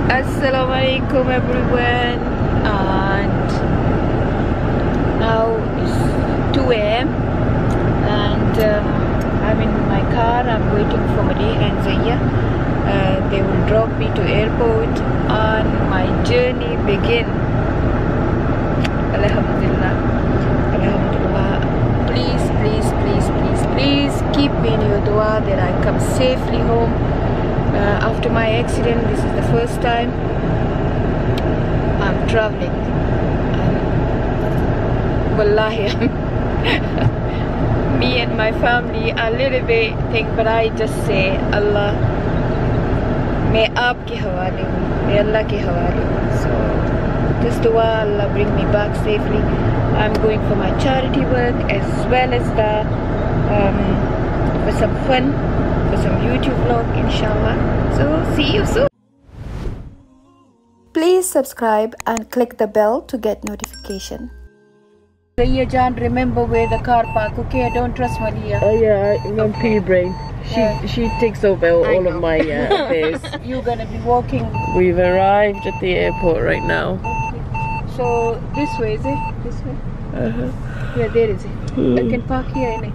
Assalamualaikum everyone, and now it's 2 a.m. and I'm in my car. I'm waiting for Mali and Zaya. They will drop me to airport and my journey begin. Alhamdulillah, Alhamdulillah. Please, please, please, please, please keep me in your dua that I come safely home. After my accident, this is the first time I'm traveling. Wallahi, me and my family a little bit think, but I just say, Allah, मैं आपके हवाले हूँ, मैं अल्लाह के हवाले हूँ. So just dua, Allah bring me back safely. I'm going for my charity work as well as the for some fun, for some YouTube vlog, inshallah. So see you soon. Please subscribe and click the bell to get notification. Zaya Jan, remember where the car park, okay? I don't trust Malia. Oh yeah, I'm pea brain. She takes over all of my affairs. You're gonna be walking. We've arrived at the airport right now. Okay. So this way, is it? This way? Yeah, there is it. I can park here, innit?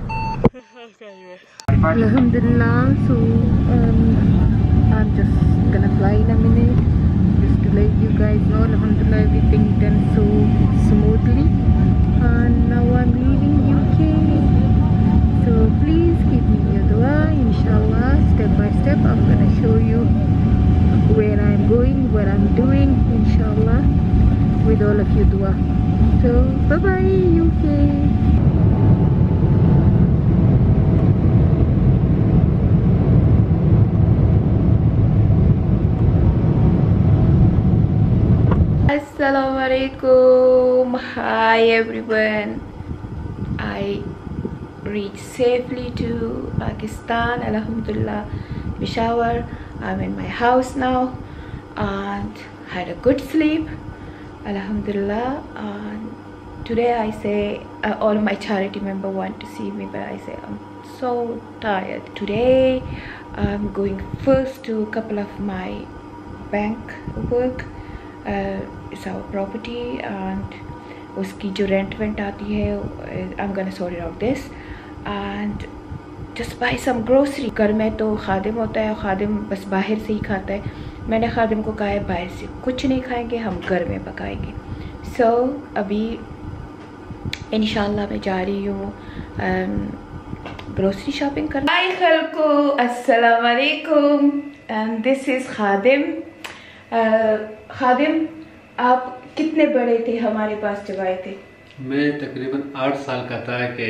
Alhamdulillah. So I'm just gonna fly in a minute, just to let you guys know. Alhamdulillah, everything done so smoothly, and now I'm leaving UK. So please keep me in your dua, inshallah. Step by step I'm gonna show you where I'm going, what I'm doing, inshallah, with all of your dua. So bye bye UK. Assalamualaikum. Hi everyone. I reached safely to Pakistan, Alhamdulillah, Peshawar. I'm in my house now and had a good sleep, Alhamdulillah. And today I say all of my charity members want to see me, but I say I'm so tired. Today I'm going first to a couple of my bank work. It's our property and uski jo rent aati hai, I'm gonna sort it out this and just buy some grocery. घर में तो खादिम होता है, खादिम बस बाहर से ही खाता है. मैंने खादिम को कहा है बाहर से कुछ नहीं खाएंगे, हम घर में पकाएंगे. So अभी इंशाल्लाह मैं जा रही हूँ grocery shopping करने. Hi खलको, अस्सलाम वालेकुम, and this is खादिम. खादिम, आप कितने बड़े थे हमारे पास जब आए थे? मैं तकरीबन 8 साल का था कि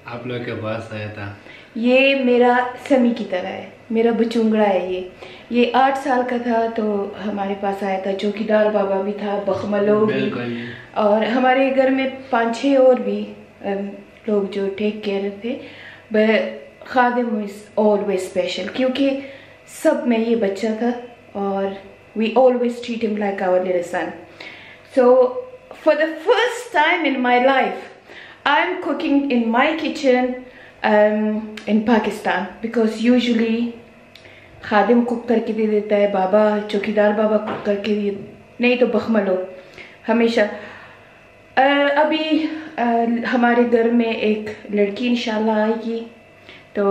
आप लोगों के पास आया था. ये मेरा समी की तरह है, मेरा बचुंगड़ा है. ये 8 साल का था तो हमारे पास आया था. चौकीदार बाबा भी था, बखमलो भी, और हमारे घर में 5-6 और भी लोग जो टेक केयर थे. But Khadim is always special क्योंकि सब में ये बच्चा था और we always treat him like our little son. So for the first time in my life I'm cooking in my kitchen in Pakistan, because usually Khadim cook करके दे देता है, बाबा चौकीदार बाबा कुक करके दे, नहीं तो बखमलो हमेशा. अभी हमारे घर में एक लड़की इंशाल्लाह आएगी तो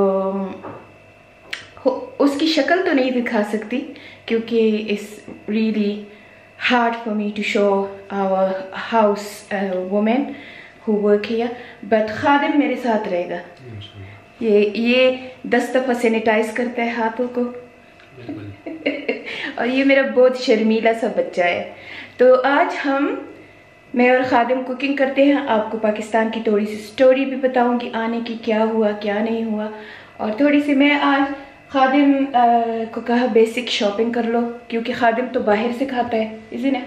उसकी शक्ल तो नहीं दिखा सकती क्योंकि it's really hard for me to show our house women who work here, but खादिम मेरे साथ रहेगा. ये 10 दफ़ा सैनिटाइज करता है हाथों को और ये मेरा बहुत शर्मीला सा बच्चा है. तो आज मैं और खादिम कुकिंग करते हैं. आपको पाकिस्तान की थोड़ी सी स्टोरी भी बताऊंगी, आने की क्या हुआ क्या नहीं हुआ, और थोड़ी सी मैं आज खादिम को कहा बेसिक शॉपिंग कर लो क्योंकि खादिम तो बाहर से खाता है, इसी ने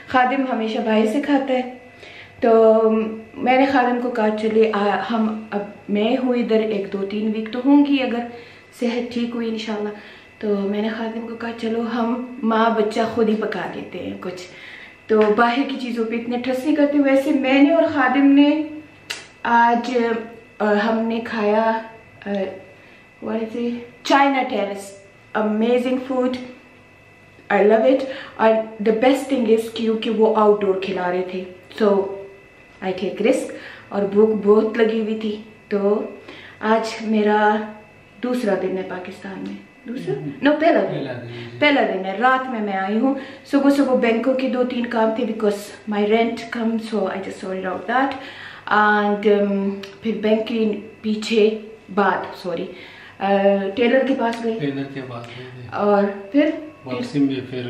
खादिम हमेशा बाहर से खाता है. तो मैंने खादिम को कहा चलिए हम अब मैं हूँ इधर 1-2-3 वीक तो होंगी अगर सेहत ठीक हुई इंशाल्लाह. तो मैंने खादिम को कहा चलो हम माँ बच्चा खुद ही पका लेते हैं कुछ, तो बाहर की चीज़ों पे इतने ट्रस्ट नहीं करते. वैसे मैंने और खादिम ने आज हमने खाया China Terrace, amazing food. I love it. और द बेस्ट थिंग इज क्योंकि वो आउटडोर खिला रहे थे, सो आई टेक रिस्क, और भूख बहुत लगी हुई थी। तो आज मेरा दूसरा दिन है पाकिस्तान में, दूसरा नो पहला दिन है। रात में मैं आई हूँ, सुबह सुबह बैंकों के 2-3 काम थे because my rent come, so I just sorry out that. And फिर बैंक के पीछे टेलर के पास गए, और फिर वापसी में फिर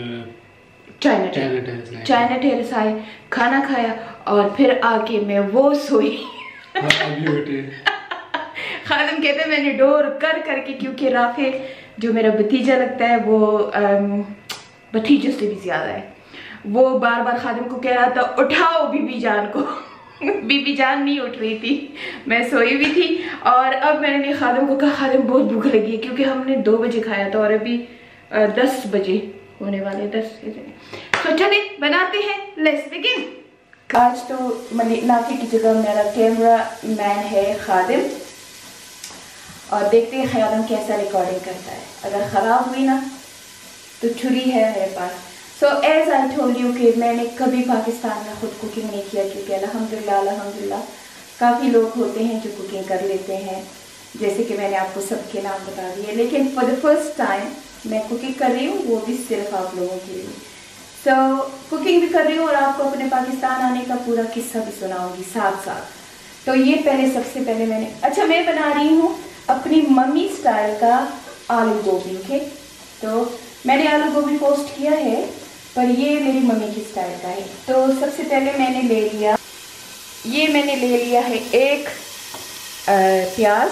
चाइना टेरेस आए, खाना खाया, और फिर आके मैं वो सोई। खादिम कहते मैंने डोर कर करके, क्योंकि राफे जो मेरा भतीजा लगता है वो भतीजों से भी ज्यादा है, वो बार बार खादिम को कह रहा था उठाओ बीबी जान को। बीबी जान नहीं उठ रही थी, मैं सोई हुई थी। और अब मैंने खादिम को कहा खादिम बहुत भूख लगी है, क्योंकि हमने 2 बजे खाया था और अभी 10 बजे होने वाले 10 बजे। तो चलिए बनाते हैं, लेट्स बिगिन। आज तो नाफी की जगह मेरा कैमरा मैन है खादिम, और देखते हैं खादिम कैसा रिकॉर्डिंग करता है। अगर ख़राब हुई ना तो छुरी है मेरे पास। So as I told you कि मैंने कभी पाकिस्तान में खुद कुकिंग नहीं किया, क्योंकि अल्हम्दुलिल्लाह काफ़ी लोग होते हैं जो कुकिंग कर लेते हैं, जैसे कि मैंने आपको सबके नाम बता दिए, लेकिन फॉर द फर्स्ट टाइम मैं कुकिंग कर रही हूँ, वो भी सिर्फ आप लोगों के लिए। सो कुकिंग भी कर रही हूँ और आपको अपने पाकिस्तान आने का पूरा किस्सा भी सुनाऊंगी साथ साथ। तो ये सबसे पहले मैं बना रही हूँ अपनी मम्मी स्टाइल का आलू गोभी। ओके, तो मैंने आलू गोभी पोस्ट किया है, पर ये मेरी मम्मी की स्टाइल का है। तो सबसे पहले मैंने ले लिया है एक प्याज,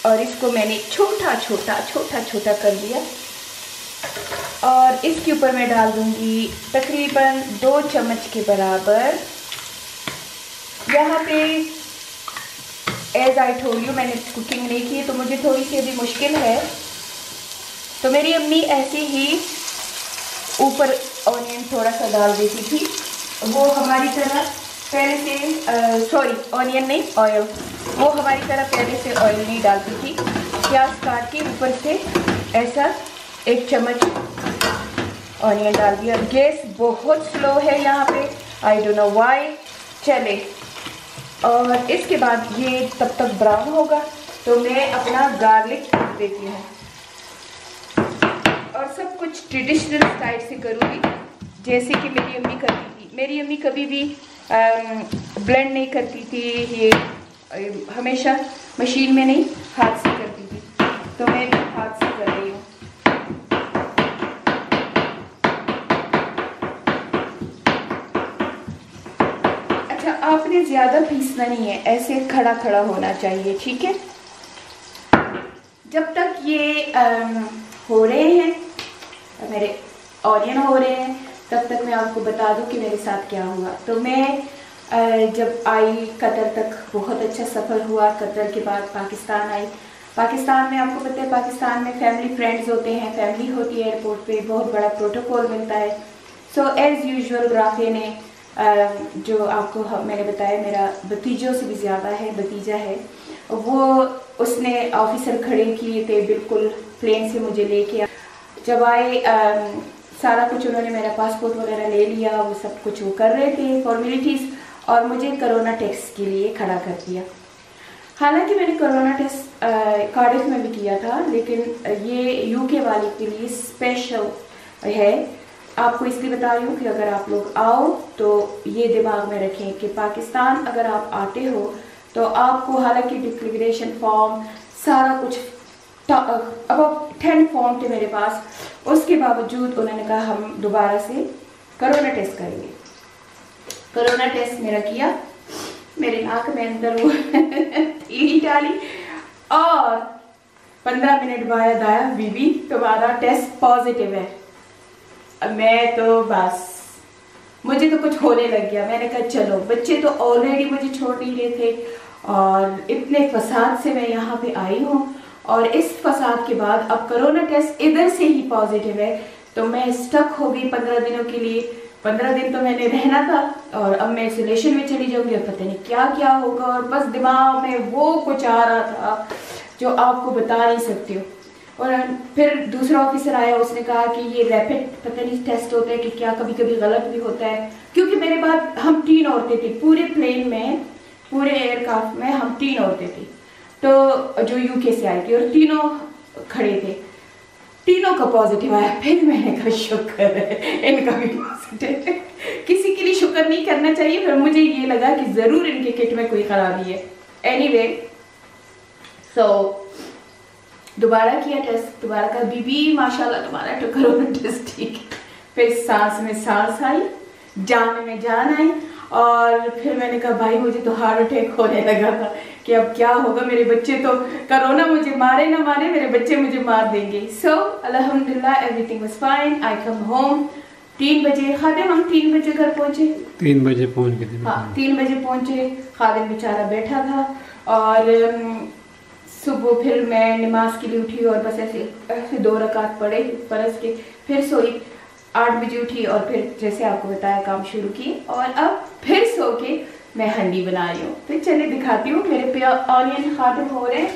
और इसको मैंने छोटा छोटा कर लिया, और इसके ऊपर मैं डाल दूंगी तकरीबन 2 चम्मच के बराबर। यहाँ पे एज आई टोल्ड यू मैंने कुकिंग नहीं की, तो मुझे थोड़ी सी अभी मुश्किल है। तो मेरी अम्मी ऐसे ही ऊपर ऑनियन थोड़ा सा डाल देती थी, वो हमारी तरह पहले से ऑनियन नहीं ऑयल, वो हमारी तरह पहले से ऑयल नहीं डालती थी। प्याज काट के ऊपर से ऐसा 1 चम्मच ऑनियन डाल दिया। गैस बहुत स्लो है यहाँ पे, आई डोंट नो व्हाई। चले, और इसके बाद ये तब तक ब्राउन होगा तो मैं अपना गार्लिक डाल देती हूँ, और सब कुछ ट्रेडिशनल स्टाइल से करूँगी जैसे कि मेरी अम्मी करती थी। मेरी अम्मी कभी भी ब्लेंड नहीं करती थी, ये हमेशा मशीन में नहीं हाथ से करती थी, तो मैं भी हाथ से कर रही हूँ। अच्छा, आपने ज़्यादा पीसना नहीं है, ऐसे खड़ा खड़ा होना चाहिए, ठीक है। जब तक ये हो रहे हैं, मेरे ऑनियन हो रहे हैं, तब तक मैं आपको बता दूं कि मेरे साथ क्या हुआ। तो मैं जब आई कतर तक बहुत अच्छा सफ़र हुआ। कतर के बाद पाकिस्तान आई। पाकिस्तान में आपको पता है पाकिस्तान में फैमिली फ्रेंड्स होते हैं, फैमिली होती है, एयरपोर्ट पे बहुत बड़ा प्रोटोकॉल मिलता है। सो एज़ यूजुअल राफे ने जो आपको मैंने बताया मेरा भतीजों से भी ज़्यादा है, भतीजा है वो, उसने ऑफिसर खड़े किए थे बिल्कुल प्लेन से मुझे लेके। जब आए सारा कुछ उन्होंने मेरा पासपोर्ट वगैरह ले लिया, वो सब कुछ वो कर रहे थे फॉर्मेलिटीज़, और मुझे कोरोना टेस्ट के लिए खड़ा कर दिया। हालांकि मैंने कोरोना टेस्ट कार्डिफ में भी किया था, लेकिन ये यूके वाले के लिए स्पेशल है। आपको इसलिए बता रही हूँ कि अगर आप लोग आओ तो ये दिमाग में रखें कि पाकिस्तान अगर आप आते हो तो आपको, हालांकि डिक्लेरेशन फॉर्म सारा कुछ अब 10 फॉर्म थे मेरे पास, उसके बावजूद उन्होंने कहा हम दोबारा से कोरोना टेस्ट करेंगे। कोरोना टेस्ट मेरा किया, मेरे नाक में अंदर वो तीली डाली, और 15 मिनट बाद आया बीबी तुम्हारा टेस्ट पॉजिटिव है। मैं तो बस, मुझे तो कुछ होने लग गया। मैंने कहा चलो, बच्चे तो ऑलरेडी मुझे छोड़ नहीं रहे थे, और इतने फसाद से मैं यहाँ पे आई हूँ, और इस फसाद के बाद अब कोरोना टेस्ट इधर से ही पॉजिटिव है, तो मैं स्टक हो गई 15 दिनों के लिए। 15 दिन तो मैंने रहना था, और अब मैं आइसोलेशन में चली जाऊंगी, और पता नहीं क्या क्या होगा। और बस दिमाग में वो कुछ आ रहा था जो आपको बता नहीं सकती हो। और फिर दूसरा ऑफिसर आया, उसने कहा कि ये रैपिड पता नहीं टेस्ट होता है कि क्या, कभी कभी गलत भी होता है। क्योंकि मेरे बाद हम 3 औरतें थी पूरे प्लेन में, पूरे एयरक्राफ्ट में हम 3 औरतें थी, तो जो यूके से आई थी, और तीनों खड़े थे, तीनों का पॉजिटिव आया। फिर मैंने कहा शुक्र है इनका भी पॉजिटिव है। किसी के लिए शुक्र नहीं करना चाहिए, फिर मुझे ये लगा कि जरूर इनके किट में कोई खराबी है। एनीवे सो दोबारा किया टेस्ट, दोबारा का बीबी माशाल्लाह तुम्हारा तो कोरोना टेस्ट ठीक है। फिर सांस में सांस आई, जान में जान आई, और फिर मैंने कहा भाई मुझे तो हार्ट अटैक होने लगा था कि अब क्या होगा, मेरे बच्चे तो कोरोना मुझे मारे ना मारे, मेरे बच्चे मुझे मार देंगे। सो अल्हम्दुलिल्लाह everything was fine. I come home 3 बजे। खादिम हम 3 बजे घर पहुंचे, 3 बजे पहुंच गए। हाँ 3 बजे पहुंचे। खादिम बेचारा बैठा था, और सुबह फिर मैं नमाज के लिए उठी और बस ऐसे 2 रकात पढ़े फर्ज के, फिर सोई। 8 बजे उठी और फिर जैसे आपको बताया काम शुरू की, और अब फिर सो के मैं हंडी बना रही हूँ। फिर चले दिखाती हूँ। मेरे पे ऑनियन खादिम हो रहे हैं,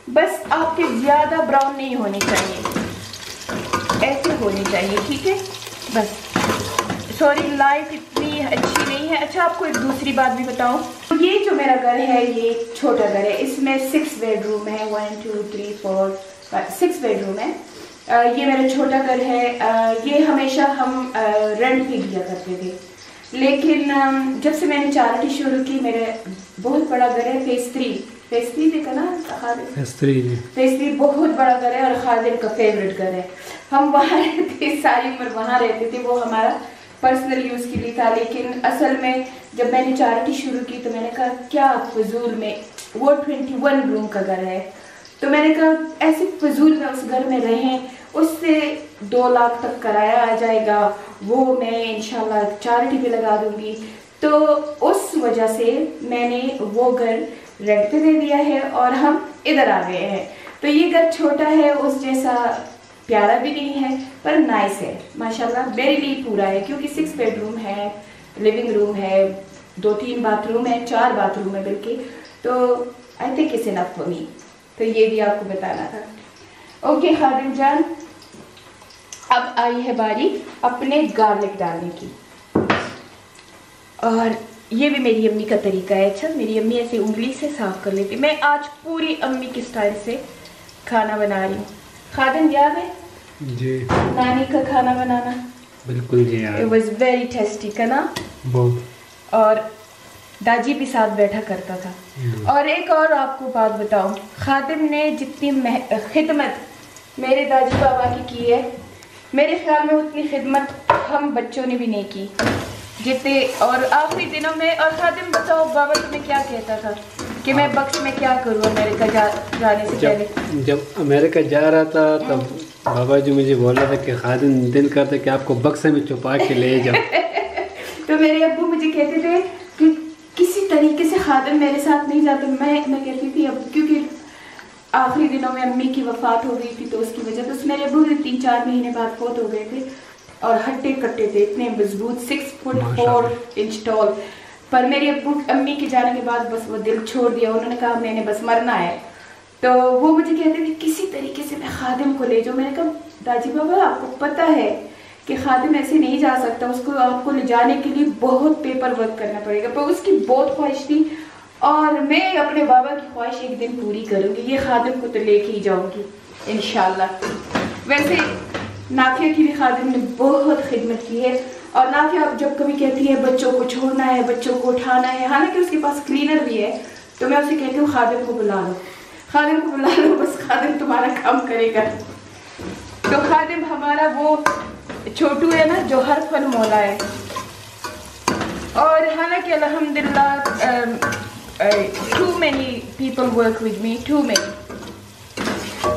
बस आपके ज्यादा ब्राउन नहीं होने चाहिए, ऐसे होने चाहिए, ठीक है बस। सॉरी लाइट इतनी अच्छी नहीं है। अच्छा आपको एक दूसरी बात भी बताऊं, ये जो मेरा घर है ये छोटा घर है, इसमें 6 बेडरूम है, 1 2 3 4 5 6 बेडरूम है। ये मेरा छोटा घर है। ये हमेशा हम रेंट पे दिया करते थे, लेकिन जब से मैंने चैरिटी शुरू की, मेरे बहुत बड़ा घर है, फेज 3 देखा ना, फेज 3 बहुत बड़ा घर है, और खादिम का फेवरेट घर है। हम वहाँ रहते, सारी उम्र वहाँ रहते थे, वो हमारा पर्सनल यूज के लिए था। लेकिन असल में जब मैंने चैरिटी शुरू की तो मैंने कहा क्या फजूल में, वो 21 रूम का घर है, तो मैंने कहा ऐसे फजूल में उस घर में रहें, उससे 2 लाख तक किराया आ जाएगा, वो मैं इंशाल्लाह चैरिटी पे लगा दूंगी। तो उस वजह से मैंने वो घर रेंट पे दे दिया है और हम इधर आ गए हैं। तो ये घर छोटा है, उस जैसा प्यारा भी नहीं है, पर नाइस है माशाल्लाह, मेरे लिए पूरा है, क्योंकि 6 बेडरूम है, लिविंग रूम है, 2-3 बाथरूम है, 4 बाथरूम है बल्कि, तो I think it's enough for me. तो ये भी आपको बताना था। ओके खादिम जान, अब आई है बारी अपने गार्लिक डालने की, और ये भी मेरी अम्मी का तरीका है। अच्छा मेरी अम्मी ऐसे उंगली से साफ कर लेती, मैं आज पूरी अम्मी के स्टाइल से खाना बना रही हूँ। खादिम याद है जी नानी का खाना बनाना? बिल्कुल जी यार, इट वाज वेरी टेस्टी का ना, बहुत। और दादी भी साथ बैठा करता था। और एक और आपको बात बताऊं, खादिम ने जितनी खिदमत मेरे दादी बाबा की है, मेरे ख्याल में उतनी खिदमत हम बच्चों ने भी नहीं की जितने। और आखिरी दिनों में, और खादिम बताओ बाबा तुम्हें क्या कहता था कि मैं बक्स में क्या करूँ अमेरिका जाने से पहले? जब अमेरिका जा रहा था तब बाबा जी मुझे बोल रहा था कि खादिम दिल करता कि आपको बक्से में छुपा के ले जाओ। तो मेरे अब्बू मुझे कहते थे कि किसी तरीके से खादिम मेरे साथ नहीं जाते। मैं कहती थी अब, क्योंकि आखिरी दिनों में अम्मी की वफात हो गई थी, तो उसकी वजह से मेरे अब्बू 3-4 महीने बाद फौत हो गए थे, और हट्टे कट्टे थे, इतने मजबूत, 6 फुट 4 इंच टॉल। पर मेरे अम्मी के जाने के बाद बस वो दिल छोड़ दिया, उन्होंने कहा मैंने बस मरना है। तो वो मुझे कहते थे किसी तरीके से मैं खादिम को ले जाऊँ। मैंने कहा दादी बाबा आपको पता है कि खादिम ऐसे नहीं जा सकता, उसको आपको ले जाने के लिए बहुत पेपर वर्क करना पड़ेगा। पर उसकी बहुत ख्वाहिश थी, और मैं अपने बाबा की ख्वाहिश एक दिन पूरी करूँगी, ये खादिम को तो लेके ही जाऊँगी इंशाल्लाह। वैसे नाफिया की भी खादिम ने बहुत खिदमत की है, और नाफिया जब कभी कहती है बच्चों को छोड़ना है, बच्चों को उठाना है, हालांकि उसके पास क्लीनर भी है, तो मैं उसे कहती हूँ खादिम को बुला लो, खादिम को बुला लो, बस खादिम तुम्हारा काम करेगा। तो खादिम हमारा वो छोटू है ना जो हर फन मौला है। और हालांकि अल्हम्दुलिल्लाह too many people work with me, too many.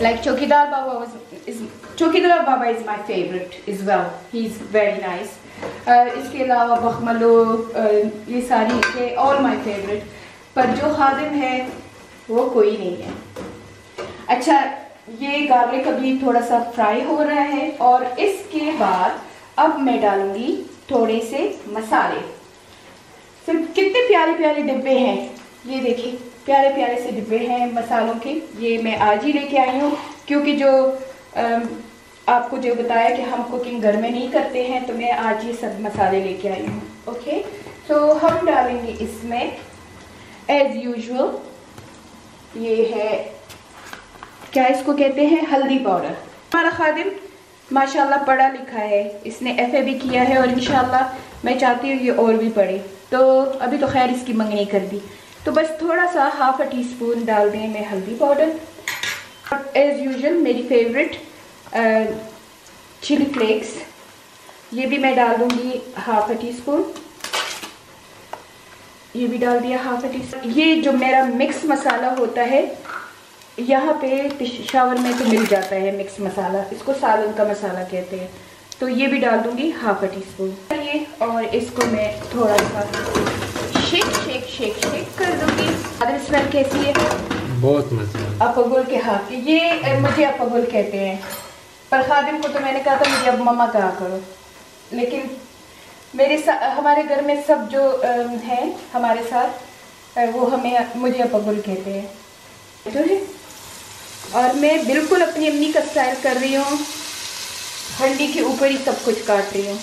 Like Chokidar Baba is my favorite as well. He's very nice. इसके अलावा बखमलो, ये सारी है all my favorite. पर जो खादिम है वो कोई नहीं है। अच्छा ये गार्लिक अभी थोड़ा सा फ्राई हो रहा है, और इसके बाद अब मैं डालूंगी थोड़े से मसाले। सिर्फ कितने प्यारे प्यारे डिब्बे हैं, ये देखिए प्यारे प्यारे से डिब्बे हैं मसालों के। ये मैं आज ही लेके आई हूँ क्योंकि जो आपको जो बताया कि हम कुकिंग घर में नहीं करते हैं, तो मैं आज ये सब मसाले लेके आई हूँ। ओके, तो हम डालेंगे इसमें एज यूजुअल, ये है क्या इसको कहते हैं, हल्दी पाउडर। हमारा खादिम माशाल्लाह पढ़ा लिखा है, इसने FA भी किया है और इंशाल्लाह मैं चाहती हूँ ये और भी पढ़े। तो अभी तो खैर इसकी मंगनी कर दी, तो बस थोड़ा सा ½ टीस्पून डाल दें मैं हल्दी पाउडर। एज यूजुअल मेरी फेवरेट चिली फ्लेक्स, ये भी मैं डाल दूंगी ½ टीस्पून, ये भी डाल दिया ½ टीस्पून। ये जो मेरा मिक्स मसाला होता है, यहाँ पे पेशावर में तो मिल जाता है मिक्स मसाला, इसको सालन का मसाला कहते हैं, तो ये भी डाल दूंगी ½ टीस्पून ये। और इसको मैं थोड़ा सा शेक कर दूंगी। अगर स्मेल कैसी है? बहुत मजा। अपगुल के हाथ की, ये मुझे अपगुल कहते हैं, पर खादिम को तो मैंने कहा था मुझे अब मम्मा कहा करो, लेकिन हमारे घर में सब जो हैं हमारे साथ वो मुझे अपगुल कहते हैं। तो और मैं बिल्कुल अपनी अम्मी का स्टाइल कर रही हूँ, हंडी के ऊपर ही सब कुछ काट रही हूँ।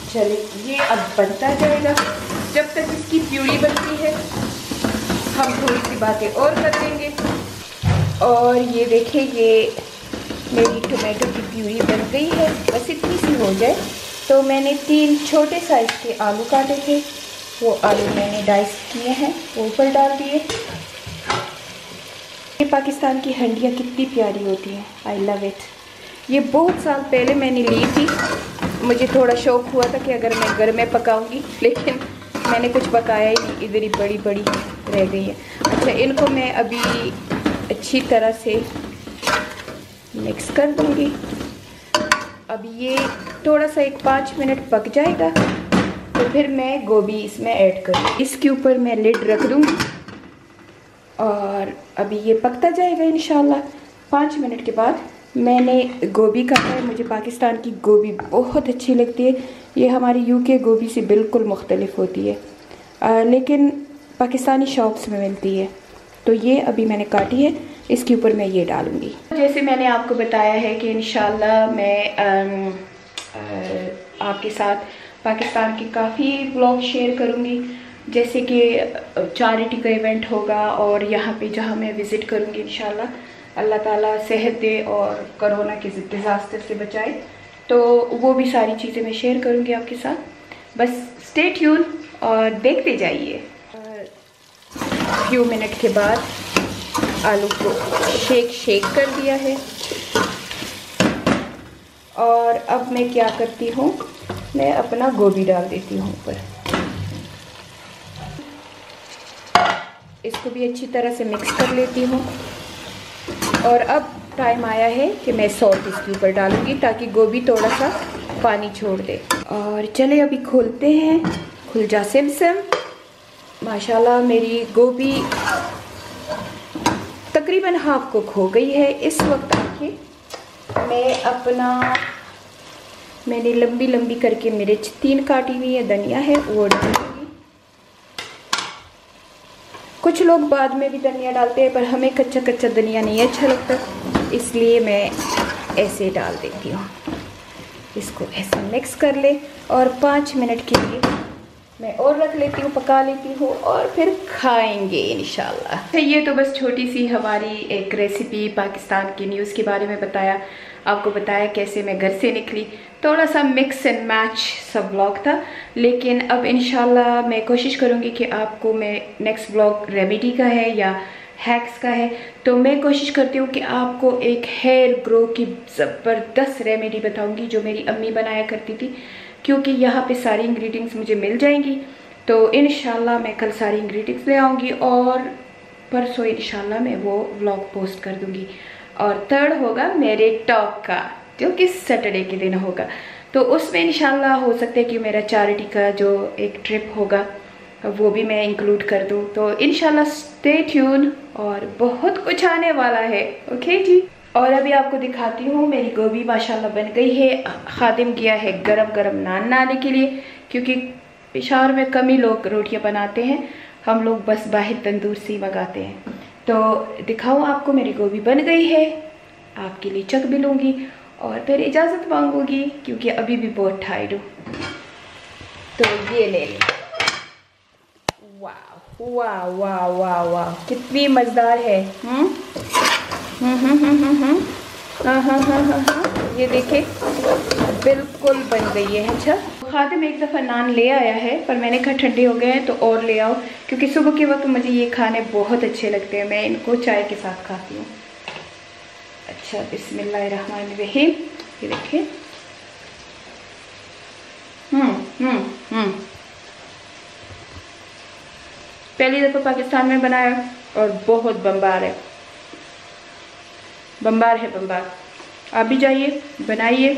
चलिए ये अब बनता जाएगा, जब तक इसकी प्यूरी बनती है हम थोड़ी सी बातें और कर लेंगे। और ये देखिए, ये मेरी टोमेटो की प्यूरी बन गई है, बस इतनी सी हो जाए। तो मैंने 3 छोटे साइज़ के आलू काटे थे, वो आलू मैंने डाइस किए हैं, वो ऊपर डाल दिए। ये पाकिस्तान की हंडियाँ कितनी प्यारी होती हैं, आई लव इट। ये बहुत साल पहले मैंने ली थी, मुझे थोड़ा शौक़ हुआ था कि अगर मैं घर में पकाऊंगी, लेकिन मैंने कुछ पकाया ही नहीं, इधर ही बड़ी बड़ी रह गई है। अच्छा, इनको मैं अभी अच्छी तरह से मिक्स कर दूंगी। अब ये थोड़ा सा 5 मिनट पक जाएगा, तो फिर मैं गोभी इसमें ऐड करूँगी। इसके ऊपर मैं लिड रख दूँगी और अभी ये पकता जाएगा इंशाल्लाह। 5 मिनट के बाद मैंने गोभी काटा है, मुझे पाकिस्तान की गोभी बहुत अच्छी लगती है। ये हमारी UK गोभी से बिल्कुल मुख्तलिफ होती है, लेकिन पाकिस्तानी शॉप्स में मिलती है। तो ये अभी मैंने काटी है, इसके ऊपर मैं ये डालूँगी। जैसे मैंने आपको बताया है कि इंशाल्लाह मैं आपके साथ पाकिस्तान के काफ़ी व्लॉग शेयर करूँगी, जैसे कि चैरिटी का इवेंट होगा और यहाँ पे जहाँ मैं विज़िट करूँगी इंशाल्लाह अल्लाह ताला सेहत दे और कोरोना के डिज़ास्टर से बचाए, तो वो भी सारी चीज़ें मैं शेयर करूँगी आपके साथ। बस स्टे ट्यून और देखते जाइए। फ्यू मिनट के बाद आलू को शेक कर दिया है और अब मैं क्या करती हूँ, मैं अपना गोभी डाल देती हूँ ऊपर। इसको भी अच्छी तरह से मिक्स कर लेती हूँ और अब टाइम आया है कि मैं सॉल्ट इसके ऊपर डालूँगी ताकि गोभी थोड़ा सा पानी छोड़ दे। और चले अभी खोलते हैं, खुल जा सिमसिम। माशाल्लाह मेरी गोभी तकरीबन हाफ कुक हो गई है। इस वक्त देखिए मैंने लंबी लंबी करके मिर्च 3 काटी हुई है, धनिया है वो डालूंगी। कुछ लोग बाद में भी धनिया डालते हैं, पर हमें कच्चा कच्चा धनिया नहीं अच्छा लगता, इसलिए मैं ऐसे डाल देती हूँ। इसको ऐसे मिक्स कर ले और 5 मिनट के लिए मैं और रख लेती हूँ, पका लेती हूँ और फिर खाएंगे इंशाल्लाह। ये तो बस छोटी सी हमारी एक रेसिपी, पाकिस्तान की न्यूज़ के बारे में बताया, आपको बताया कैसे मैं घर से निकली। थोड़ा सा मिक्स एंड मैच सब व्लॉग था, लेकिन अब इंशाल्लाह मैं कोशिश करूँगी कि आपको मैं नेक्स्ट व्लॉग रेमेडी का है या हैक्स का है, तो मैं कोशिश करती हूँ कि आपको एक हेयर ग्रो की ज़बरदस्त रेमेडी बताऊँगी जो मेरी अम्मी बनाया करती थी, क्योंकि यहाँ पे सारी इंग्रेडिएंट्स मुझे मिल जाएंगी। तो इंशाल्लाह मैं कल सारी इंग्रेडिएंट्स ले आऊँगी और परसों इंशाल्लाह मैं वो व्लॉग पोस्ट कर दूँगी। और 3rd होगा मेरे टॉक का, जो कि सैटरडे के दिन होगा, तो उसमें इंशाल्लाह हो सकता है कि मेरा चैरिटी का जो एक ट्रिप होगा वो भी मैं इंक्लूड कर दूँ। तो इंशाल्लाह स्टे ट्यून और बहुत कुछ आने वाला है। ओके जी। और अभी आपको दिखाती हूँ मेरी गोभी माशाल्लाह बन गई है। खादिम गया है गरम गरम नान लाने के लिए, क्योंकि पेशावर में कम ही लोग रोटियां बनाते हैं, हम लोग बस बाहर तंदूर से ही मंगाते हैं। तो दिखाऊँ आपको, मेरी गोभी बन गई है, आपके लिए चख भी लूँगी और फिर इजाज़त मांगूंगी क्योंकि अभी भी बहुत टायर्ड हूँ। तो ये ले लें। वाह वाह वाह वाह वाह, कितनी मज़ेदार है। ये देखें, बिल्कुल बन गई है। अच्छा, खादिम एक दफ़ा नान ले आया है पर मैंने कहा ठंडे हो गए हैं तो और ले आओ, क्योंकि सुबह के वक्त मुझे ये खाने बहुत अच्छे लगते हैं, मैं इनको चाय के साथ खाती हूँ। अच्छा, बिस्मिल्लाहिर्रहमानिर्रहीम। ये देखिए, पहली दफ़ा पाकिस्तान में बनाया और बहुत बम्बार है, बम्बार है, बम्बार। आप भी जाइए, बनाइए,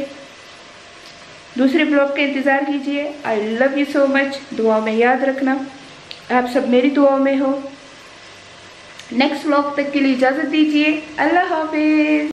दूसरे ब्लॉग का इंतज़ार कीजिए। I love you so much. दुआओं में याद रखना, आप सब मेरी दुआओं में हो। नेक्स्ट ब्लॉग तक के लिए इजाज़त दीजिए। अल्लाह हाफिज़।